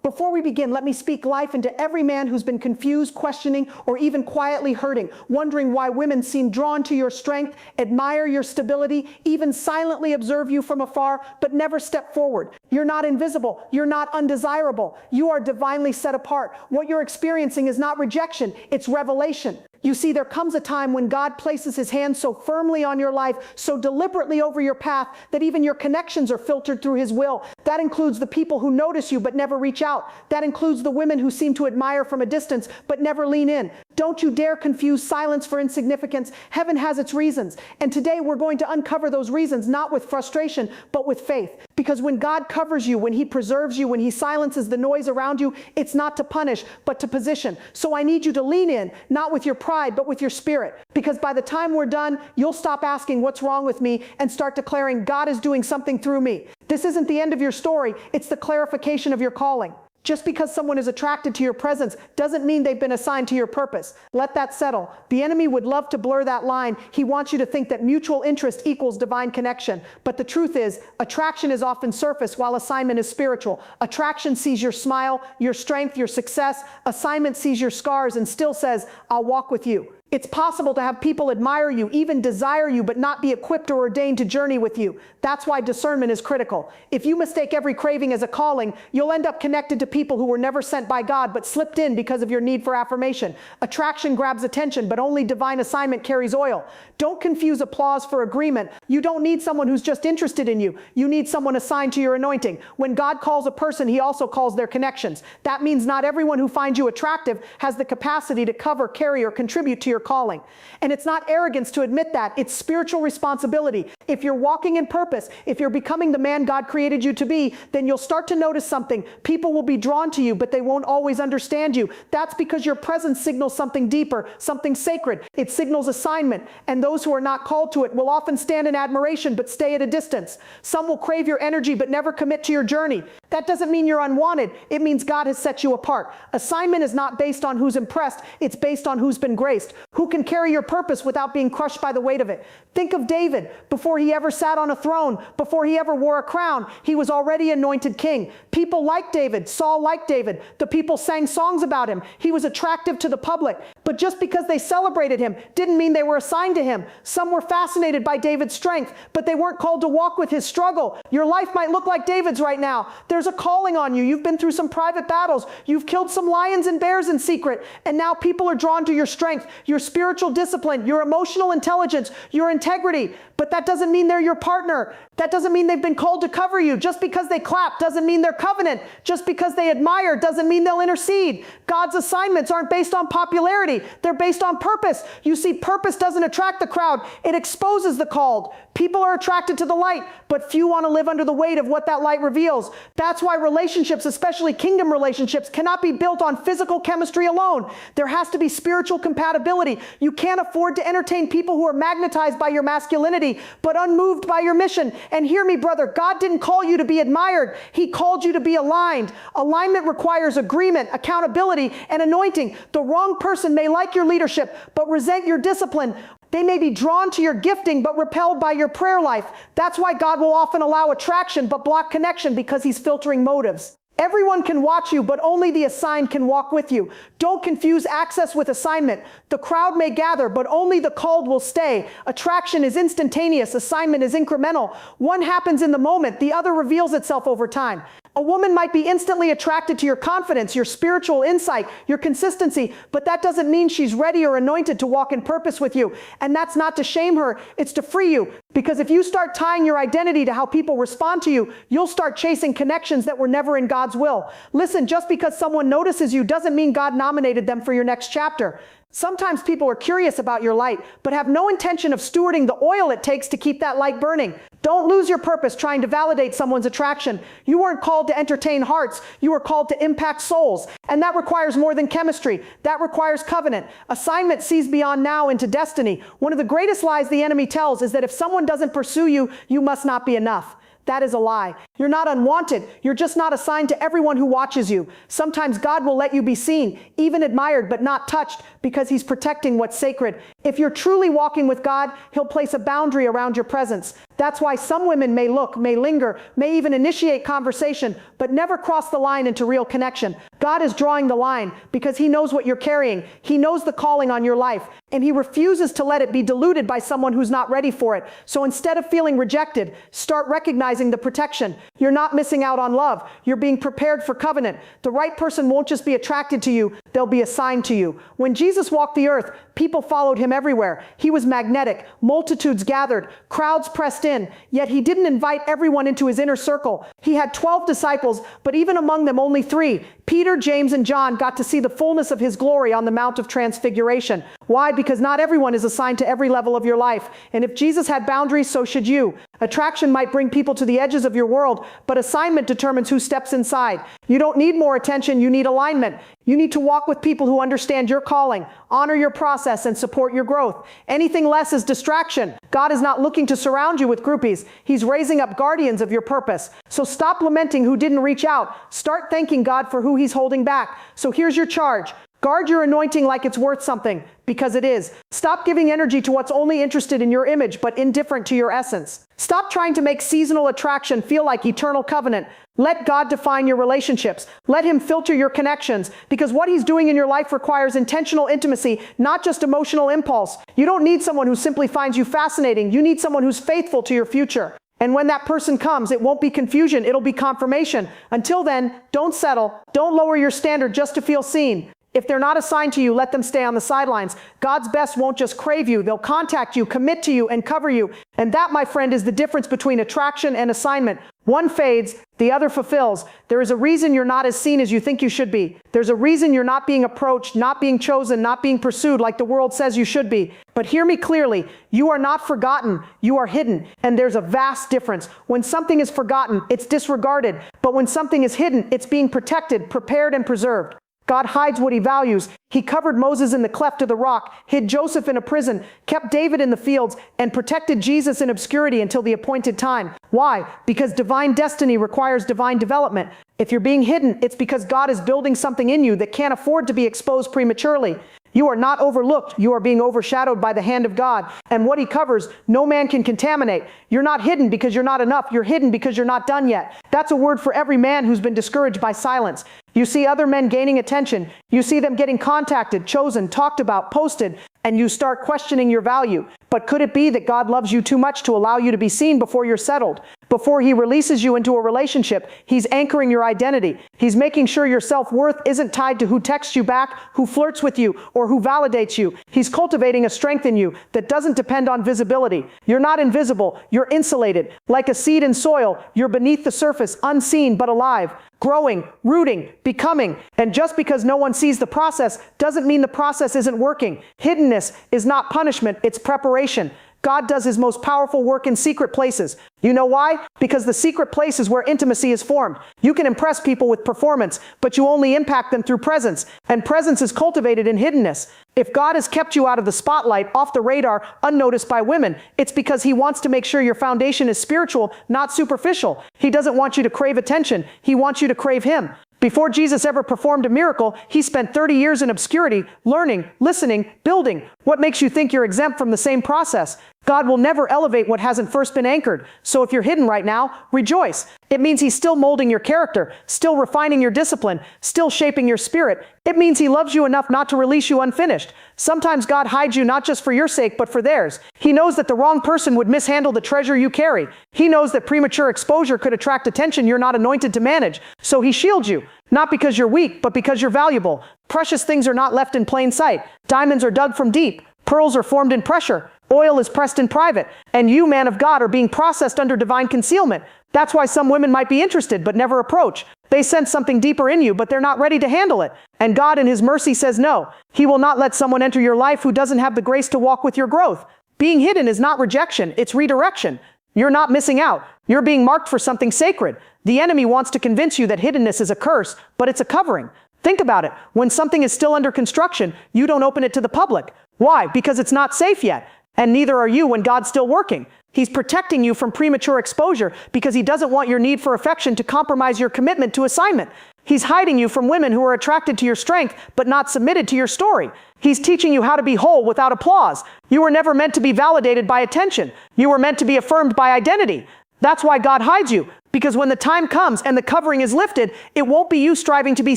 Before we begin, let me speak life into every man who's been confused, questioning, or even quietly hurting, wondering why women seem drawn to your strength, admire your stability, even silently observe you from afar, but never step forward. You're not invisible. You're not undesirable. You are divinely set apart. What you're experiencing is not rejection, it's revelation. You see, there comes a time when God places his hand so firmly on your life, so deliberately over your path, that even your connections are filtered through his will. That includes the people who notice you but never reach out. That includes the women who seem to admire from a distance but never lean in. Don't you dare confuse silence for insignificance. Heaven has its reasons. And today we're going to uncover those reasons, not with frustration, but with faith. Because when God covers you, when he preserves you, when he silences the noise around you, it's not to punish, but to position. So I need you to lean in, not with your pride, but with your spirit. Because by the time we're done, you'll stop asking what's wrong with me and start declaring God is doing something through me. This isn't the end of your story. It's the clarification of your calling. Just because someone is attracted to your presence doesn't mean they've been assigned to your purpose. Let that settle. The enemy would love to blur that line. He wants you to think that mutual interest equals divine connection. But the truth is, attraction is often surface while assignment is spiritual. Attraction sees your smile, your strength, your success. Assignment sees your scars and still says, I'll walk with you. It's possible to have people admire you, even desire you, but not be equipped or ordained to journey with you. That's why discernment is critical. If you mistake every craving as a calling, you'll end up connected to people who were never sent by God, but slipped in because of your need for affirmation. Attraction grabs attention, but only divine assignment carries oil. Don't confuse applause for agreement. You don't need someone who's just interested in you. You need someone assigned to your anointing. When God calls a person, he also calls their connections. That means not everyone who finds you attractive has the capacity to cover, carry, or contribute to your calling. And it's not arrogance to admit that. It's spiritual responsibility. If you're walking in purpose, if you're becoming the man God created you to be, then you'll start to notice something. People will be drawn to you, but they won't always understand you. That's because your presence signals something deeper, something sacred. It signals assignment. And those who are not called to it will often stand in admiration, but stay at a distance. Some will crave your energy, but never commit to your journey. That doesn't mean you're unwanted. It means God has set you apart. Assignment is not based on who's impressed. It's based on who's been graced. Who can carry your purpose without being crushed by the weight of it? Think of David. Before he ever sat on a throne, before he ever wore a crown, he was already anointed king. People liked David. Saul liked David. The people sang songs about him. He was attractive to the public. But just because they celebrated him didn't mean they were assigned to him. Some were fascinated by David's strength, but they weren't called to walk with his struggle. Your life might look like David's right now. There's a calling on you. You've been through some private battles. You've killed some lions and bears in secret. And now people are drawn to your strength, your spiritual discipline, your emotional intelligence, your integrity. But that doesn't mean they're your partner. That doesn't mean they've been called to cover you. Just because they clap doesn't mean they're covenant. Just because they admire doesn't mean they'll intercede. God's assignments aren't based on popularity. They're based on purpose. You see, purpose doesn't attract the crowd. It exposes the called. People are attracted to the light, but few want to live under the weight of what that light reveals. That's why relationships, especially kingdom relationships, cannot be built on physical chemistry alone. There has to be spiritual compatibility. You can't afford to entertain people who are magnetized by your masculinity, but unmoved by your mission. And hear me, brother, God didn't call you to be admired. He called you to be aligned. Alignment requires agreement, accountability, and anointing. The wrong person may like your leadership, but resent your discipline. They may be drawn to your gifting, but repelled by your prayer life. That's why God will often allow attraction, but block connection, because he's filtering motives. Everyone can watch you, but only the assigned can walk with you. Don't confuse access with assignment. The crowd may gather, but only the called will stay. Attraction is instantaneous. Assignment is incremental. One happens in the moment. The other reveals itself over time. A woman might be instantly attracted to your confidence, your spiritual insight, your consistency, but that doesn't mean she's ready or anointed to walk in purpose with you. And that's not to shame her, it's to free you. Because if you start tying your identity to how people respond to you, you'll start chasing connections that were never in God's will. Listen, just because someone notices you doesn't mean God nominated them for your next chapter. Sometimes people are curious about your light, but have no intention of stewarding the oil it takes to keep that light burning. Don't lose your purpose trying to validate someone's attraction. You weren't called to entertain hearts. You were called to impact souls. And that requires more than chemistry. That requires covenant. Assignment sees beyond now into destiny. One of the greatest lies the enemy tells is that if someone doesn't pursue you, you must not be enough. That is a lie. You're not unwanted. You're just not assigned to everyone who watches you. Sometimes God will let you be seen, even admired, but not touched, because He's protecting what's sacred. If you're truly walking with God, He'll place a boundary around your presence. That's why some women may look, may linger, may even initiate conversation, but never cross the line into real connection. God is drawing the line because He knows what you're carrying. He knows the calling on your life, and He refuses to let it be diluted by someone who's not ready for it. So instead of feeling rejected, start recognizing the protection. You're not missing out on love. You're being prepared for covenant. The right person won't just be attracted to you, they'll be assigned to you. When Jesus walked the earth, people followed Him everywhere. He was magnetic. Multitudes gathered. Crowds pressed in. Yet He didn't invite everyone into His inner circle. He had 12 disciples, but even among them only 3, Peter, James, and John, got to see the fullness of His glory on the Mount of Transfiguration. Why? Because not everyone is assigned to every level of your life. And if Jesus had boundaries, so should you. Attraction might bring people to the edges of your world, but assignment determines who steps inside. You don't need more attention, you need alignment. You need to walk with people who understand your calling, honor your process, and support your growth. Anything less is distraction. God is not looking to surround you with groupies. He's raising up guardians of your purpose. So stop lamenting who didn't reach out. Start thanking God for who He's holding back. So here's your charge. Guard your anointing like it's worth something, because it is. Stop giving energy to what's only interested in your image, but indifferent to your essence. Stop trying to make seasonal attraction feel like eternal covenant. Let God define your relationships. Let Him filter your connections, because what He's doing in your life requires intentional intimacy, not just emotional impulse. You don't need someone who simply finds you fascinating. You need someone who's faithful to your future. And when that person comes, it won't be confusion, it'll be confirmation. Until then, don't settle. Don't lower your standard just to feel seen. If they're not assigned to you, let them stay on the sidelines. God's best won't just crave you. They'll contact you, commit to you, and cover you. And that, my friend, is the difference between attraction and assignment. One fades, the other fulfills. There is a reason you're not as seen as you think you should be. There's a reason you're not being approached, not being chosen, not being pursued like the world says you should be. But hear me clearly. You are not forgotten. You are hidden. And there's a vast difference. When something is forgotten, it's disregarded. But when something is hidden, it's being protected, prepared, and preserved. God hides what He values. He covered Moses in the cleft of the rock, hid Joseph in a prison, kept David in the fields, and protected Jesus in obscurity until the appointed time. Why? Because divine destiny requires divine development. If you're being hidden, it's because God is building something in you that can't afford to be exposed prematurely. You are not overlooked. You are being overshadowed by the hand of God. And what He covers, no man can contaminate. You're not hidden because you're not enough. You're hidden because you're not done yet. That's a word for every man who's been discouraged by silence. You see other men gaining attention. You see them getting contacted, chosen, talked about, posted, and you start questioning your value. But could it be that God loves you too much to allow you to be seen before you're settled? Before He releases you into a relationship, He's anchoring your identity. He's making sure your self-worth isn't tied to who texts you back, who flirts with you, or who validates you. He's cultivating a strength in you that doesn't depend on visibility. You're not invisible. You're insulated. Like a seed in soil, you're beneath the surface, unseen but alive. Growing, rooting, becoming. And just because no one sees the process doesn't mean the process isn't working. Hiddenness is not punishment, it's preparation. God does His most powerful work in secret places. You know why? Because the secret place is where intimacy is formed. You can impress people with performance, but you only impact them through presence. And presence is cultivated in hiddenness. If God has kept you out of the spotlight, off the radar, unnoticed by women, it's because He wants to make sure your foundation is spiritual, not superficial. He doesn't want you to crave attention. He wants you to crave Him. Before Jesus ever performed a miracle, He spent 30 years in obscurity, learning, listening, building. What makes you think you're exempt from the same process? God will never elevate what hasn't first been anchored. So if you're hidden right now, rejoice. It means He's still molding your character, still refining your discipline, still shaping your spirit. It means He loves you enough not to release you unfinished. Sometimes God hides you not just for your sake, but for theirs. He knows that the wrong person would mishandle the treasure you carry. He knows that premature exposure could attract attention you're not anointed to manage. So He shields you, not because you're weak, but because you're valuable. Precious things are not left in plain sight. Diamonds are dug from deep. Pearls are formed in pressure. Oil is pressed in private. And you, man of God, are being processed under divine concealment. That's why some women might be interested but never approach. They sense something deeper in you, but they're not ready to handle it. And God in His mercy says no. He will not let someone enter your life who doesn't have the grace to walk with your growth. Being hidden is not rejection, it's redirection. You're not missing out. You're being marked for something sacred. The enemy wants to convince you that hiddenness is a curse, but it's a covering. Think about it. When something is still under construction, you don't open it to the public. Why? Because it's not safe yet. And neither are you when God's still working. He's protecting you from premature exposure because he doesn't want your need for affection to compromise your commitment to assignment. He's hiding you from women who are attracted to your strength but not submitted to your story. He's teaching you how to be whole without applause. You were never meant to be validated by attention. You were meant to be affirmed by identity. That's why God hides you, because when the time comes and the covering is lifted, it won't be you striving to be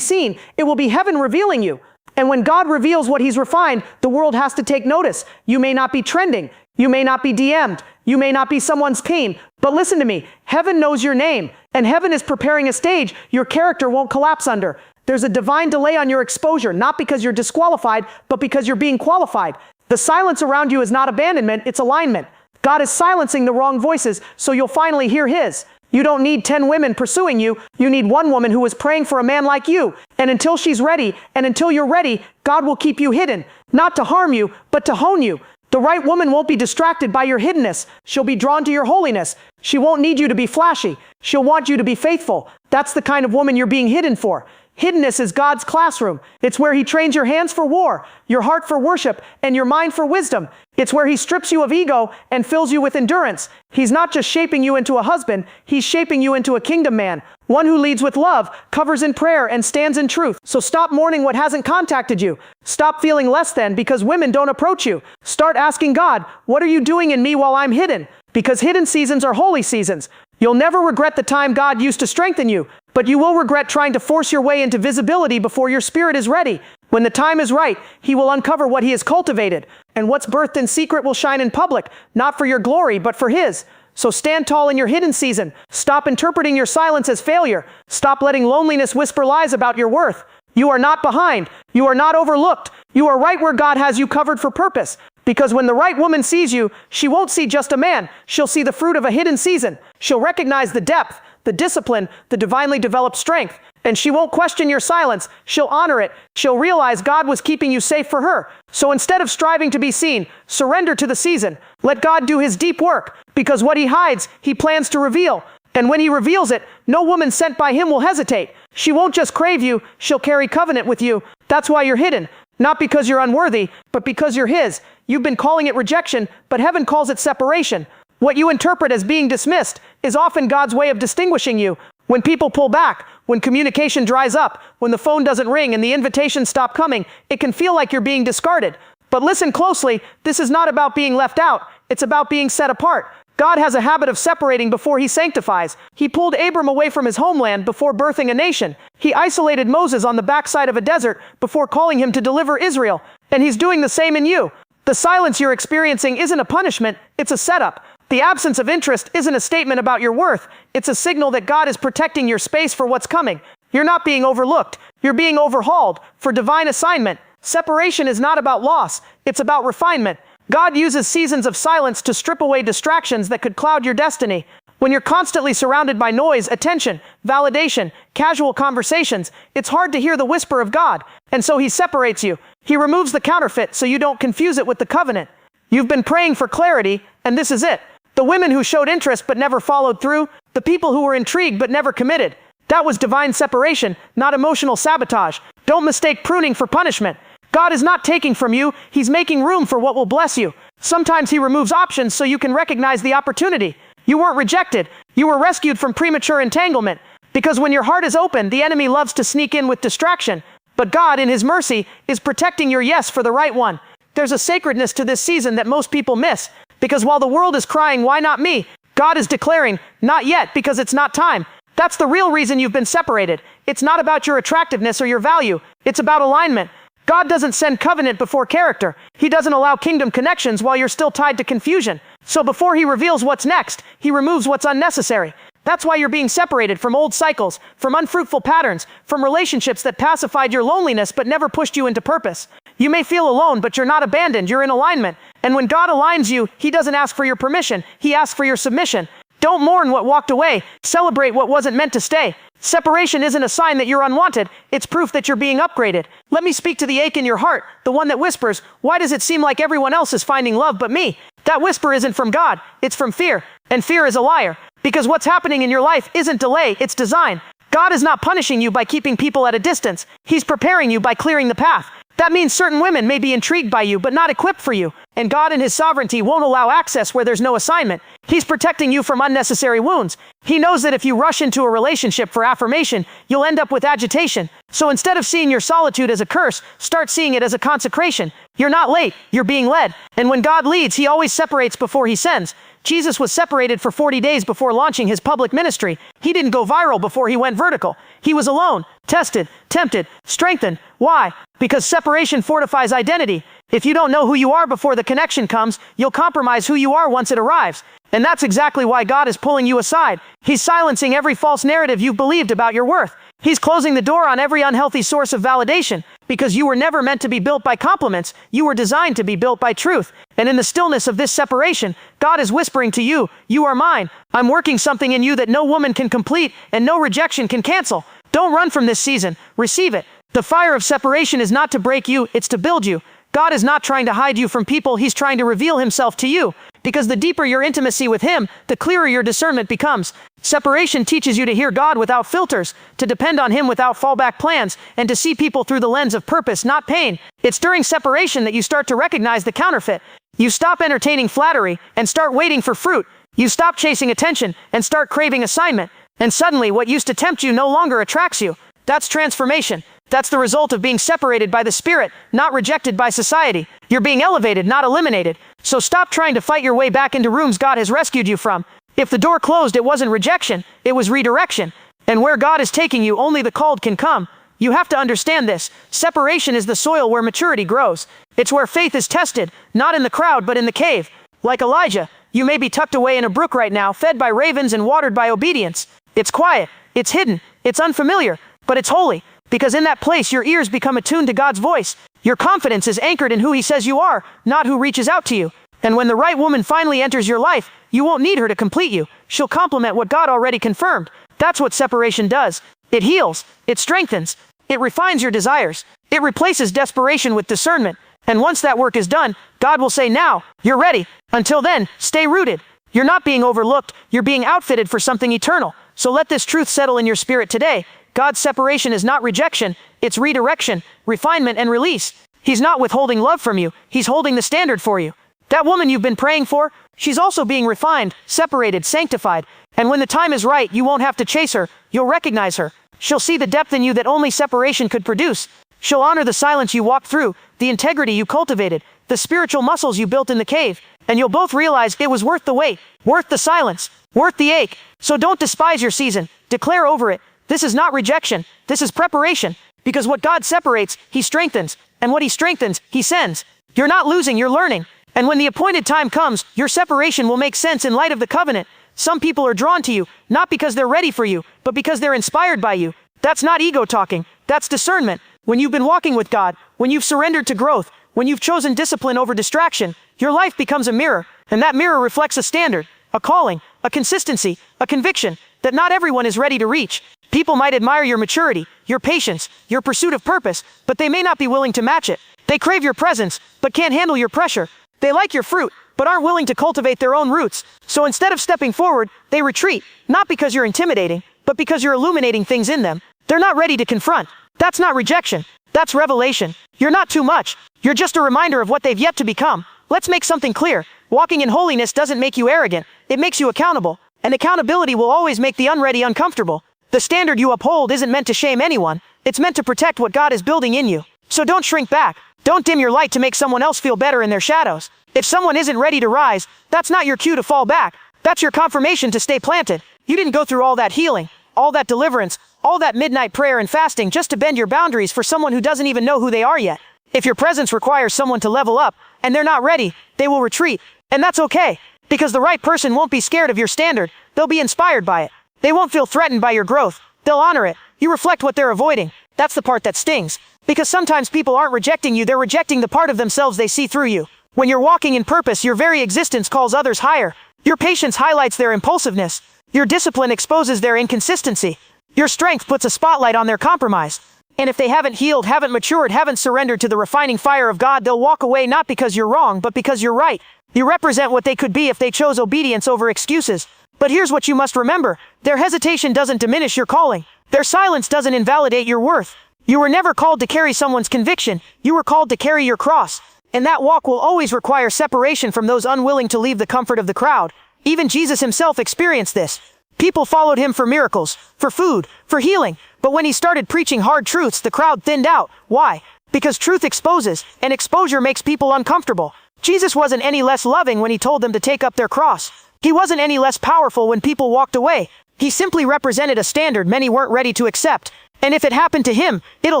seen. It will be heaven revealing you. And when God reveals what he's refined, the world has to take notice. You may not be trending. You may not be DM'd. You may not be someone's pain. But listen to me. Heaven knows your name, and heaven is preparing a stage your character won't collapse under. There's a divine delay on your exposure, not because you're disqualified, but because you're being qualified. The silence around you is not abandonment, it's alignment. God is silencing the wrong voices, so you'll finally hear his. You don't need 10 women pursuing you. You need one woman who is praying for a man like you. And until she's ready, and until you're ready, God will keep you hidden, not to harm you, but to hone you. The right woman won't be distracted by your hiddenness. She'll be drawn to your holiness. She won't need you to be flashy. She'll want you to be faithful. That's the kind of woman you're being hidden for. Hiddenness is God's classroom. It's where he trains your hands for war, your heart for worship, and your mind for wisdom. It's where he strips you of ego and fills you with endurance. He's not just shaping you into a husband, he's shaping you into a kingdom man. One who leads with love, covers in prayer, and stands in truth. So stop mourning what hasn't contacted you. Stop feeling less than because women don't approach you. Start asking God, what are you doing in me while I'm hidden? Because hidden seasons are holy seasons. You'll never regret the time God used to strengthen you, but you will regret trying to force your way into visibility before your spirit is ready. When the time is right, he will uncover what he has cultivated, and what's birthed in secret will shine in public, not for your glory, but for his. So stand tall in your hidden season. Stop interpreting your silence as failure. Stop letting loneliness whisper lies about your worth. You are not behind. You are not overlooked. You are right where God has you covered for purpose. Because when the right woman sees you, she won't see just a man. She'll see the fruit of a hidden season. She'll recognize the depth, the discipline, the divinely developed strength. And she won't question your silence. She'll honor it. She'll realize God was keeping you safe for her. So instead of striving to be seen, surrender to the season. Let God do his deep work. Because what he hides, he plans to reveal. And when he reveals it, no woman sent by him will hesitate. She won't just crave you, she'll carry covenant with you. That's why you're hidden. Not because you're unworthy, but because you're his. You've been calling it rejection, but heaven calls it separation. What you interpret as being dismissed is often God's way of distinguishing you. When people pull back, when communication dries up, when the phone doesn't ring and the invitations stop coming, it can feel like you're being discarded. But listen closely, this is not about being left out, it's about being set apart. God has a habit of separating before he sanctifies. He pulled Abram away from his homeland before birthing a nation. He isolated Moses on the backside of a desert before calling him to deliver Israel. And he's doing the same in you. The silence you're experiencing isn't a punishment, it's a setup. The absence of interest isn't a statement about your worth. It's a signal that God is protecting your space for what's coming. You're not being overlooked. You're being overhauled for divine assignment. Separation is not about loss. It's about refinement. God uses seasons of silence to strip away distractions that could cloud your destiny. When you're constantly surrounded by noise, attention, validation, casual conversations, it's hard to hear the whisper of God. And so he separates you. He removes the counterfeit so you don't confuse it with the covenant. You've been praying for clarity, and this is it. The women who showed interest but never followed through, the people who were intrigued but never committed. That was divine separation, not emotional sabotage. Don't mistake pruning for punishment. God is not taking from you, he's making room for what will bless you. Sometimes he removes options so you can recognize the opportunity. You weren't rejected, you were rescued from premature entanglement. Because when your heart is open, the enemy loves to sneak in with distraction. But God, in his mercy, is protecting your yes for the right one. There's a sacredness to this season that most people miss. Because while the world is crying, why not me? God is declaring, not yet, because it's not time. That's the real reason you've been separated. It's not about your attractiveness or your value. It's about alignment. God doesn't send covenant before character. He doesn't allow kingdom connections while you're still tied to confusion. So before he reveals what's next, he removes what's unnecessary. That's why you're being separated from old cycles, from unfruitful patterns, from relationships that pacified your loneliness but never pushed you into purpose. You may feel alone, but you're not abandoned, you're in alignment. And when God aligns you, he doesn't ask for your permission, he asks for your submission. Don't mourn what walked away, celebrate what wasn't meant to stay. Separation isn't a sign that you're unwanted, it's proof that you're being upgraded. Let me speak to the ache in your heart, the one that whispers, why does it seem like everyone else is finding love but me? That whisper isn't from God, it's from fear. And fear is a liar. Because what's happening in your life isn't delay, it's design. God is not punishing you by keeping people at a distance. He's preparing you by clearing the path. That means certain women may be intrigued by you but not equipped for you, and God in His sovereignty won't allow access where there's no assignment. He's protecting you from unnecessary wounds. He knows that if you rush into a relationship for affirmation, you'll end up with agitation. So instead of seeing your solitude as a curse, start seeing it as a consecration. You're not late, you're being led. And when God leads, He always separates before He sends. Jesus was separated for 40 days before launching His public ministry. He didn't go viral before He went vertical. He was alone, tested, tempted, strengthened. Why? Because separation fortifies identity. If you don't know who you are before the connection comes, you'll compromise who you are once it arrives. And that's exactly why God is pulling you aside. He's silencing every false narrative you've believed about your worth. He's closing the door on every unhealthy source of validation, because you were never meant to be built by compliments. You were designed to be built by truth. And in the stillness of this separation, God is whispering to you, "You are mine. I'm working something in you that no woman can complete and no rejection can cancel." Don't run from this season. Receive it. The fire of separation is not to break you, it's to build you. God is not trying to hide you from people, He's trying to reveal Himself to you. Because the deeper your intimacy with Him, the clearer your discernment becomes. Separation teaches you to hear God without filters, to depend on Him without fallback plans, and to see people through the lens of purpose, not pain. It's during separation that you start to recognize the counterfeit. You stop entertaining flattery and start waiting for fruit. You stop chasing attention and start craving assignment. And suddenly what used to tempt you no longer attracts you. That's transformation. That's the result of being separated by the Spirit, not rejected by society. You're being elevated, not eliminated. So stop trying to fight your way back into rooms God has rescued you from. If the door closed, it wasn't rejection, it was redirection. And where God is taking you, only the called can come. You have to understand this. Separation is the soil where maturity grows. It's where faith is tested, not in the crowd, but in the cave. Like Elijah, you may be tucked away in a brook right now, fed by ravens and watered by obedience. It's quiet, it's hidden, it's unfamiliar, but it's holy. Because in that place, your ears become attuned to God's voice. Your confidence is anchored in who He says you are, not who reaches out to you. And when the right woman finally enters your life, you won't need her to complete you. She'll complement what God already confirmed. That's what separation does. It heals, it strengthens, it refines your desires. It replaces desperation with discernment. And once that work is done, God will say, "Now, you're ready." Until then, stay rooted. You're not being overlooked, you're being outfitted for something eternal. So let this truth settle in your spirit today. God's separation is not rejection, it's redirection, refinement, and release. He's not withholding love from you, He's holding the standard for you. That woman you've been praying for, she's also being refined, separated, sanctified. And when the time is right, you won't have to chase her, you'll recognize her. She'll see the depth in you that only separation could produce. She'll honor the silence you walked through, the integrity you cultivated, the spiritual muscles you built in the cave. And you'll both realize it was worth the wait, worth the silence, worth the ache. So don't despise your season, declare over it. This is not rejection, this is preparation. Because what God separates, He strengthens. And what He strengthens, He sends. You're not losing, you're learning. And when the appointed time comes, your separation will make sense in light of the covenant. Some people are drawn to you, not because they're ready for you, but because they're inspired by you. That's not ego talking, that's discernment. When you've been walking with God, when you've surrendered to growth, when you've chosen discipline over distraction, your life becomes a mirror. And that mirror reflects a standard, a calling, a consistency, a conviction that not everyone is ready to reach. People might admire your maturity, your patience, your pursuit of purpose, but they may not be willing to match it. They crave your presence, but can't handle your pressure. They like your fruit, but aren't willing to cultivate their own roots. So instead of stepping forward, they retreat, not because you're intimidating, but because you're illuminating things in them. They're not ready to confront. That's not rejection. That's revelation. You're not too much. You're just a reminder of what they've yet to become. Let's make something clear. Walking in holiness doesn't make you arrogant. It makes you accountable. And accountability will always make the unready uncomfortable. The standard you uphold isn't meant to shame anyone. It's meant to protect what God is building in you. So don't shrink back. Don't dim your light to make someone else feel better in their shadows. If someone isn't ready to rise, that's not your cue to fall back. That's your confirmation to stay planted. You didn't go through all that healing, all that deliverance, all that midnight prayer and fasting just to bend your boundaries for someone who doesn't even know who they are yet. If your presence requires someone to level up, and they're not ready, they will retreat. And that's okay. Because the right person won't be scared of your standard. They'll be inspired by it. They won't feel threatened by your growth. They'll honor it. You reflect what they're avoiding. That's the part that stings. Because sometimes people aren't rejecting you, they're rejecting the part of themselves they see through you. When you're walking in purpose, your very existence calls others higher. Your patience highlights their impulsiveness. Your discipline exposes their inconsistency. Your strength puts a spotlight on their compromise. And if they haven't healed, haven't matured, haven't surrendered to the refining fire of God, they'll walk away not because you're wrong, but because you're right. You represent what they could be if they chose obedience over excuses. But here's what you must remember. Their hesitation doesn't diminish your calling. Their silence doesn't invalidate your worth. You were never called to carry someone's conviction, you were called to carry your cross. And that walk will always require separation from those unwilling to leave the comfort of the crowd. Even Jesus himself experienced this. People followed him for miracles, for food, for healing. But when he started preaching hard truths, the crowd thinned out. Why? Because truth exposes, and exposure makes people uncomfortable. Jesus wasn't any less loving when he told them to take up their cross. He wasn't any less powerful when people walked away. He simply represented a standard many weren't ready to accept. And if it happened to him, it'll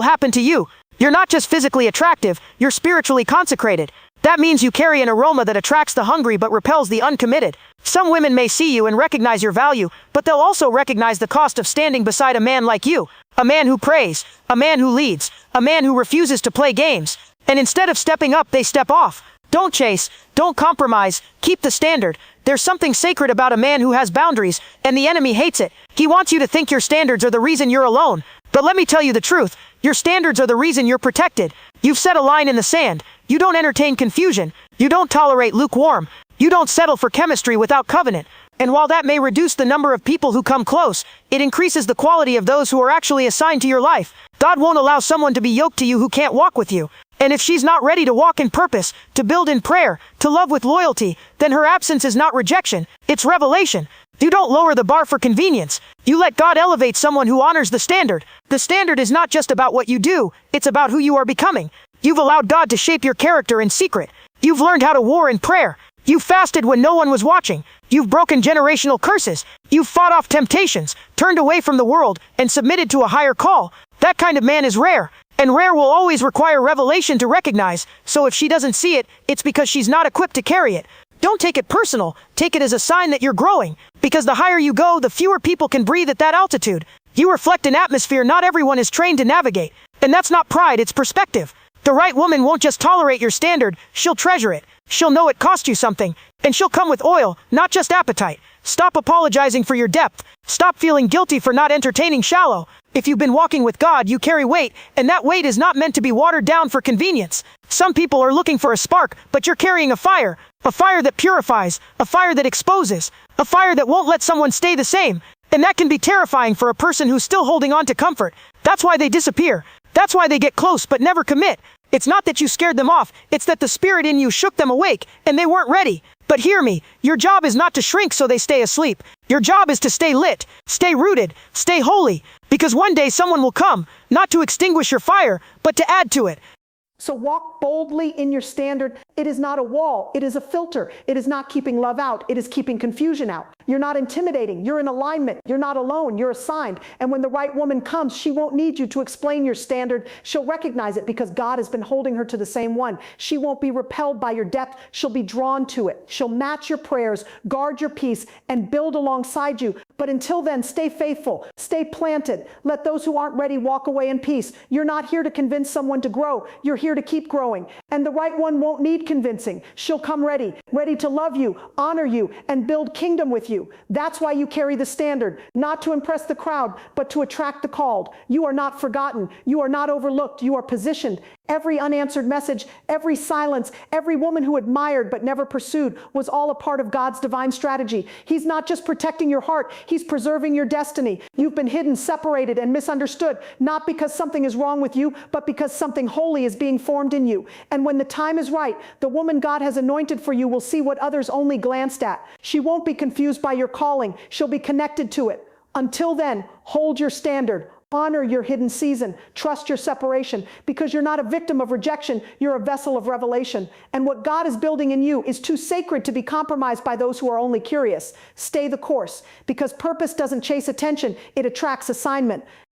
happen to you. You're not just physically attractive, you're spiritually consecrated. That means you carry an aroma that attracts the hungry but repels the uncommitted. Some women may see you and recognize your value, but they'll also recognize the cost of standing beside a man like you. A man who prays, a man who leads, a man who refuses to play games. And instead of stepping up, they step off. Don't chase, don't compromise, keep the standard. There's something sacred about a man who has boundaries, and the enemy hates it. He wants you to think your standards are the reason you're alone. But let me tell you the truth, your standards are the reason you're protected. You've set a line in the sand. You don't entertain confusion. You don't tolerate lukewarm. You don't settle for chemistry without covenant. And while that may reduce the number of people who come close, it increases the quality of those who are actually assigned to your life. God won't allow someone to be yoked to you who can't walk with you. And if she's not ready to walk in purpose, to build in prayer, to love with loyalty, then her absence is not rejection, it's revelation. You don't lower the bar for convenience. You let God elevate someone who honors the standard. The standard is not just about what you do, it's about who you are becoming. You've allowed God to shape your character in secret. You've learned how to war in prayer. You fasted when no one was watching. You've broken generational curses. You've fought off temptations, turned away from the world, and submitted to a higher call. That kind of man is rare. And rare will always require revelation to recognize, so if she doesn't see it, it's because she's not equipped to carry it. Don't take it personal, take it as a sign that you're growing, because the higher you go, the fewer people can breathe at that altitude. You reflect an atmosphere not everyone is trained to navigate, and that's not pride, it's perspective. The right woman won't just tolerate your standard, she'll treasure it. She'll know it cost you something, and she'll come with oil, not just appetite. Stop apologizing for your depth. Stop feeling guilty for not entertaining shallow. If you've been walking with God, you carry weight, and that weight is not meant to be watered down for convenience. Some people are looking for a spark, but you're carrying a fire that purifies, a fire that exposes, a fire that won't let someone stay the same. And that can be terrifying for a person who's still holding on to comfort. That's why they disappear. That's why they get close but never commit. It's not that you scared them off, it's that the spirit in you shook them awake, and they weren't ready. But hear me, your job is not to shrink so they stay asleep. Your job is to stay lit, stay rooted, stay holy. Because one day someone will come, not to extinguish your fire, but to add to it. So walk boldly in your standard. It is not a wall, it is a filter. It is not keeping love out, it is keeping confusion out. You're not intimidating, you're in alignment, you're not alone, you're assigned. And when the right woman comes, she won't need you to explain your standard. She'll recognize it because God has been holding her to the same one. She won't be repelled by your depth, she'll be drawn to it. She'll match your prayers, guard your peace, and build alongside you. But until then, stay faithful, stay planted. Let those who aren't ready walk away in peace. You're not here to convince someone to grow, you're here to keep growing. And the right one won't need convincing. She'll come ready to love you, honor you, and build kingdom with you. That's why you carry the standard, not to impress the crowd, but to attract the called. You are not forgotten. You are not overlooked. You are positioned. Every unanswered message, every silence, every woman who admired but never pursued was all a part of God's divine strategy. He's not just protecting your heart, He's preserving your destiny. You've been hidden, separated, and misunderstood, not because something is wrong with you, but because something holy is being formed in you. And when the time is right, the woman God has anointed for you will see what others only glanced at. She won't be confused by your calling. She'll be connected to it. Until then, hold your standard. Honor your hidden season. Trust your separation, because you're not a victim of rejection. You're a vessel of revelation. And what God is building in you is too sacred to be compromised by those who are only curious. Stay the course, because purpose doesn't chase attention. It attracts assignment.